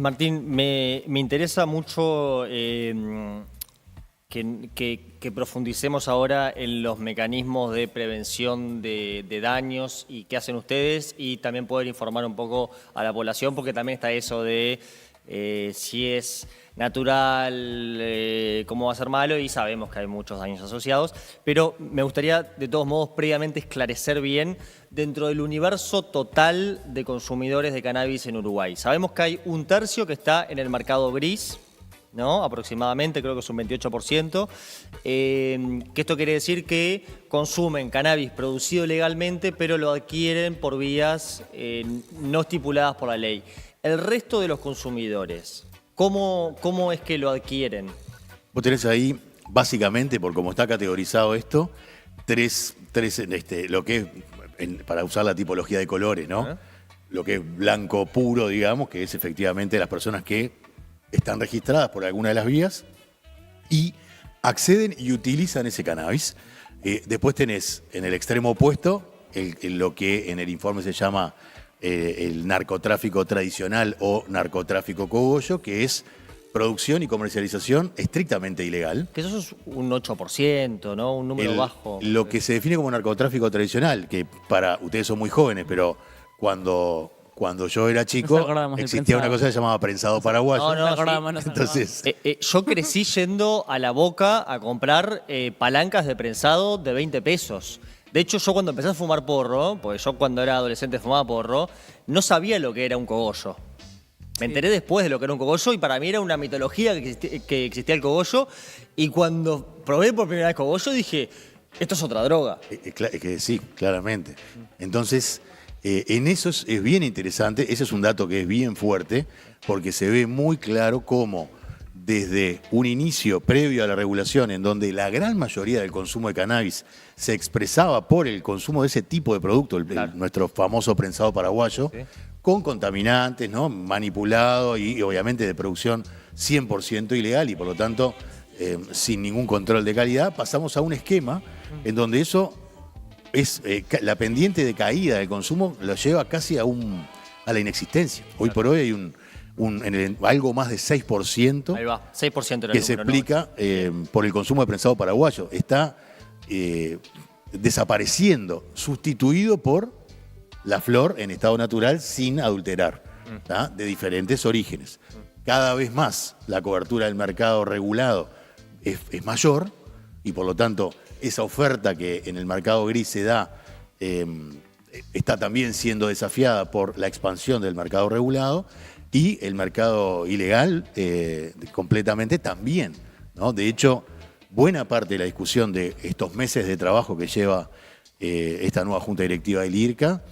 Martín, me interesa mucho que profundicemos ahora en los mecanismos de prevención de daños y qué hacen ustedes, y también poder informar un poco a la población, porque también está eso de si es natural, cómo va a ser malo, y sabemos que hay muchos daños asociados. Pero me gustaría, de todos modos, previamente esclarecer bien dentro del universo total de consumidores de cannabis en Uruguay. Sabemos que hay un tercio que está en el mercado gris, ¿no? Aproximadamente, creo que es un 28%, que esto quiere decir que consumen cannabis producido legalmente, pero lo adquieren por vías no estipuladas por la ley. El resto de los consumidores, ¿cómo es que lo adquieren? Vos tenés ahí, básicamente, por cómo está categorizado esto, tres lo que es, para usar la tipología de colores, ¿no? Lo que es blanco puro, digamos, que es efectivamente las personas que están registradas por alguna de las vías y acceden y utilizan ese cannabis. Después tenés en el extremo opuesto lo que en el informe se llama el narcotráfico tradicional o narcotráfico cogollo, que es producción y comercialización estrictamente ilegal. Que eso es un 8%, ¿no? Un número bajo. Lo que se define como narcotráfico tradicional, que para ustedes son muy jóvenes, pero cuando yo era chico, existía una cosa que se llamaba prensado paraguayo. Entonces, yo crecí yendo a La Boca a comprar palancas de prensado de 20 pesos. De hecho, yo cuando empecé a fumar porro, porque yo cuando era adolescente fumaba porro, no sabía lo que era un cogollo. Me enteré después de lo que era un cogollo y para mí era una mitología que existía el cogollo. Y cuando probé por primera vez cogollo dije, esto es otra droga. que sí, claramente. Entonces, en eso es bien interesante, ese es un dato que es bien fuerte, porque se ve muy claro cómo desde un inicio previo a la regulación, en donde la gran mayoría del consumo de cannabis se expresaba por el consumo de ese tipo de producto, nuestro famoso prensado paraguayo, con contaminantes, ¿no? Manipulado y obviamente de producción 100% ilegal y por lo tanto sin ningún control de calidad, pasamos a un esquema en donde eso es la pendiente de caída del consumo lo lleva casi a la inexistencia. Hoy por hoy hay algo más de 6%, ahí va, 6% era que el se número, explica por el consumo de prensado paraguayo. Está desapareciendo, sustituido por la flor en estado natural sin adulterar, de diferentes orígenes. Cada vez más la cobertura del mercado regulado es mayor y por lo tanto esa oferta que en el mercado gris se da está también siendo desafiada por la expansión del mercado regulado y el mercado ilegal completamente también, ¿no? De hecho, buena parte de la discusión de estos meses de trabajo que lleva esta nueva Junta Directiva del IRCA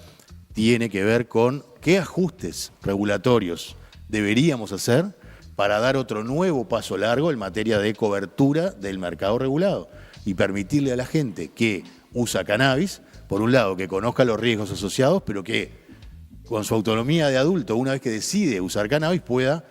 tiene que ver con qué ajustes regulatorios deberíamos hacer para dar otro nuevo paso largo en materia de cobertura del mercado regulado y permitirle a la gente que usa cannabis, por un lado, que conozca los riesgos asociados, pero que con su autonomía de adulto, una vez que decide usar cannabis, pueda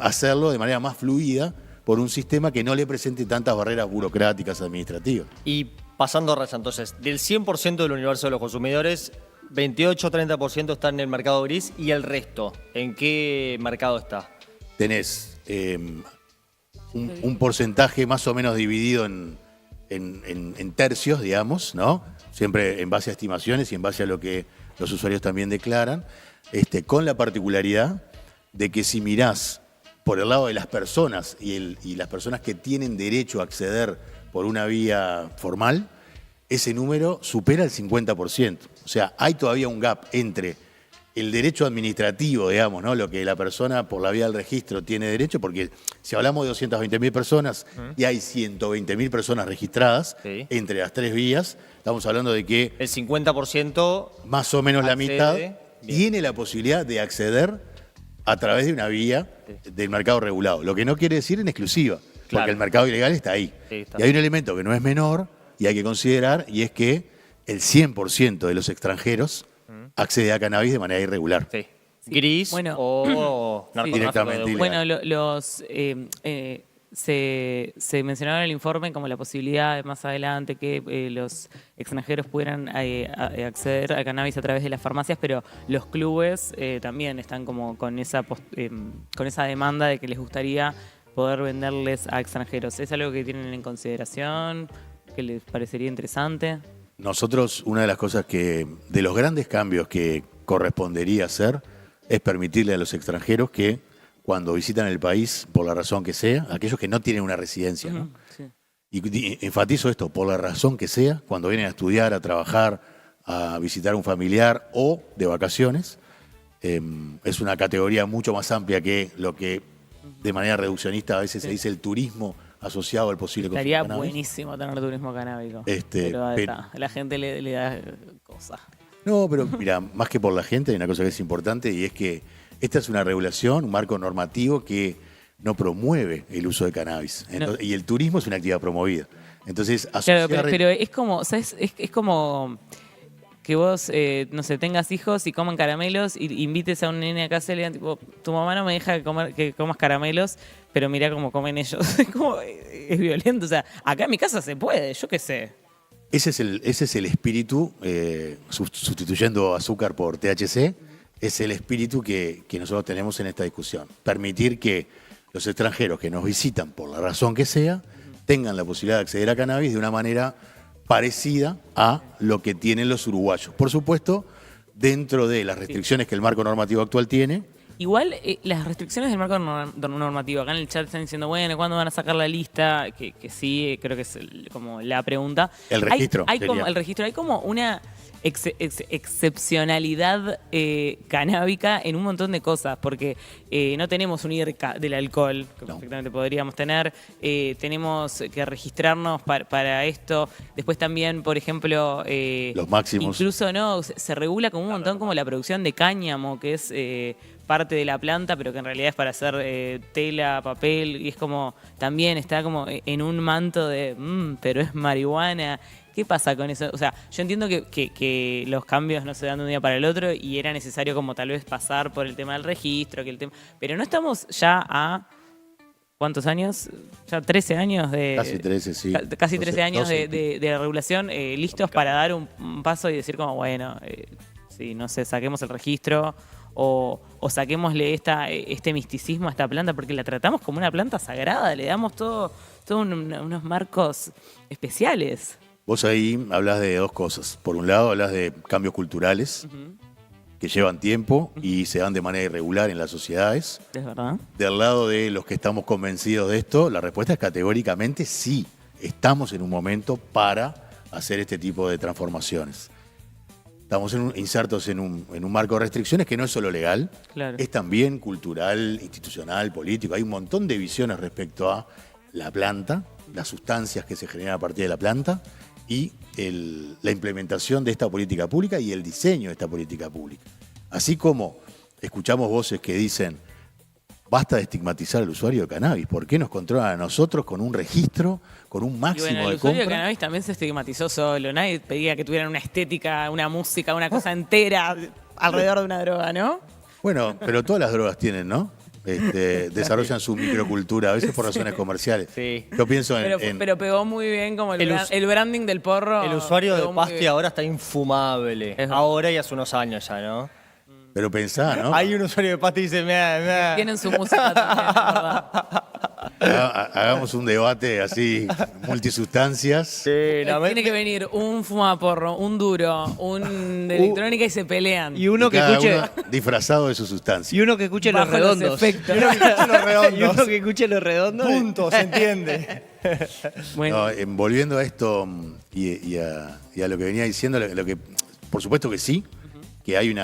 hacerlo de manera más fluida por un sistema que no le presente tantas barreras burocráticas administrativas. Y pasando a raya, entonces, del 100% del universo de los consumidores, 28-30% está en el mercado gris y el resto, ¿en qué mercado está? Tenés un porcentaje más o menos dividido en tercios, digamos, ¿no? Siempre en base a estimaciones y en base a lo que los usuarios también declaran, con la particularidad de que si mirás por el lado de las personas y las personas que tienen derecho a acceder por una vía formal, ese número supera el 50%. O sea, hay todavía un gap entre el derecho administrativo, digamos, ¿no? Lo que la persona por la vía del registro tiene derecho, porque si hablamos de 220.000 personas y hay 120.000 personas registradas entre las tres vías, estamos hablando de que el 50% más o menos la mitad bien. Tiene la posibilidad de acceder a través de una vía del mercado regulado. Lo que no quiere decir en exclusiva, porque el mercado ilegal está ahí. Y hay un elemento que no es menor y hay que considerar, y es que el 100% de los extranjeros accede a cannabis de manera irregular. Gris o narcotráfico. Directamente ilegal. Bueno, se mencionaba en el informe como la posibilidad de más adelante que los extranjeros pudieran acceder al cannabis a través de las farmacias, pero los clubes también están como con esa demanda de que les gustaría poder venderles a extranjeros. ¿Es algo que tienen en consideración? ¿Que les parecería interesante? Nosotros, una de las cosas de los grandes cambios que correspondería hacer, es permitirle a los extranjeros que cuando visitan el país, por la razón que sea, aquellos que no tienen una residencia, ¿no? Sí. Y enfatizo esto, por la razón que sea, cuando vienen a estudiar, a trabajar, a visitar a un familiar o de vacaciones, es una categoría mucho más amplia que lo que de manera reduccionista a veces se dice el turismo asociado al posible consumo de Estaría cannabis. buenísimo tener turismo canábico. Pero A la gente le da cosas. No, pero mira, más que por la gente, hay una cosa que es importante y es que esta es una regulación, un marco normativo que no promueve el uso de cannabis. Entonces, y el turismo es una actividad promovida. Entonces, asociar... Claro, pero es como, ¿sabes? Es como que vos, no sé, tengas hijos y coman caramelos y invites a un nene a casa y le digan, tipo, tu mamá no me deja que comas caramelos, pero mirá cómo comen ellos. Es violento. O sea, acá en mi casa se puede, yo qué sé. Ese es el espíritu, sustituyendo azúcar por THC, es el espíritu que nosotros tenemos en esta discusión. Permitir que los extranjeros que nos visitan, por la razón que sea, tengan la posibilidad de acceder a cannabis de una manera parecida a lo que tienen los uruguayos. Por supuesto, dentro de las restricciones que el marco normativo actual tiene. Igual, las restricciones del marco normativo, acá en el chat están diciendo, bueno, ¿cuándo van a sacar la lista? Que sí, creo que es como la pregunta. El registro. Hay como una excepcionalidad canábica en un montón de cosas, porque no tenemos un IRCA del alcohol, que perfectamente podríamos tener, tenemos que registrarnos para esto, después también, por ejemplo... los máximos. Incluso no, se regula como un montón como la producción de cáñamo, que es... parte de la planta, pero que en realidad es para hacer tela, papel, y es como, también está como en un manto de, pero es marihuana. ¿Qué pasa con eso? O sea, yo entiendo que los cambios no se dan de un día para el otro y era necesario como tal vez pasar por el tema del registro, pero no estamos ya a... ¿Cuántos años? Ya 13 años de... Casi 13, sí. Casi 13 años 12. de regulación, listos para dar un paso y decir como, bueno, sí, no sé, saquemos el registro o saquémosle este misticismo a esta planta, porque la tratamos como una planta sagrada, le damos todo unos marcos especiales. Vos ahí hablas de dos cosas. Por un lado, hablas de cambios culturales que llevan tiempo y se dan de manera irregular en las sociedades. ¿Es verdad? Del lado de los que estamos convencidos de esto, la respuesta es categóricamente sí. Estamos en un momento para hacer este tipo de transformaciones. Estamos insertos en un marco de restricciones que no es solo legal, claro. Es también cultural, institucional, político. Hay un montón de visiones respecto a la planta, las sustancias que se generan a partir de la planta y la implementación de esta política pública y el diseño de esta política pública. Así como escuchamos voces que dicen, basta de estigmatizar al usuario de cannabis, ¿por qué nos controlan a nosotros con un registro, con un máximo de compra? El usuario de cannabis también se estigmatizó solo, nadie pedía que tuvieran una estética, una música, una cosa entera alrededor de una droga, ¿no? Bueno, pero todas las drogas tienen, ¿no? Desarrollan su microcultura, a veces por razones comerciales. Sí. Yo pienso pero pegó muy bien como el branding del porro. El usuario de Pasti ahora está infumable. Ahora y hace unos años ya, ¿no? Pero pensá, ¿no? Hay un usuario de Pasti y dice, mea. Tienen su música también, ¿verdad? Hagamos un debate así, multisustancias. Sí, Tiene que venir un fumaporro, un duro, un de electrónica y se pelean. Y uno que cada escuche... uno disfrazado de su sustancia. Y uno que escuche los Bajo los redondos. efectos. Y uno que escuche los redondos. Y uno que escuche los redondos. Punto, se entiende. Bueno. No, volviendo a esto y a lo que venía diciendo, por supuesto que sí, que hay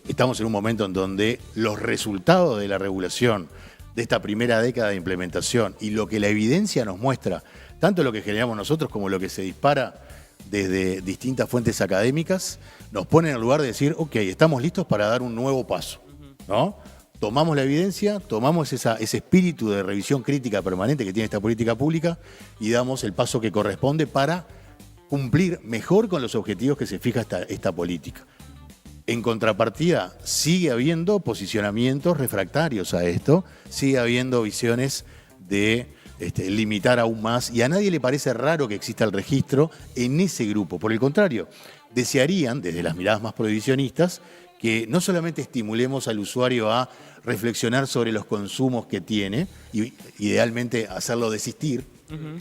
estamos en un momento en donde los resultados de la regulación de esta primera década de implementación y lo que la evidencia nos muestra, tanto lo que generamos nosotros como lo que se dispara desde distintas fuentes académicas, nos ponen en el lugar de decir, ok, estamos listos para dar un nuevo paso, ¿no? Tomamos la evidencia, tomamos ese espíritu de revisión crítica permanente que tiene esta política pública y damos el paso que corresponde para cumplir mejor con los objetivos que se fija esta política. En contrapartida, sigue habiendo posicionamientos refractarios a esto, sigue habiendo visiones de limitar aún más, y a nadie le parece raro que exista el registro en ese grupo. Por el contrario, desearían, desde las miradas más prohibicionistas, que no solamente estimulemos al usuario a reflexionar sobre los consumos que tiene, y idealmente hacerlo desistir,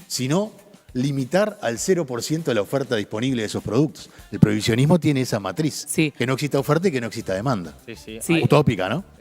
sino limitar al 0% la oferta disponible de esos productos. El prohibicionismo tiene esa matriz, Sí. que no exista oferta y que no exista demanda. Sí, sí. Sí. Utópica, ¿no?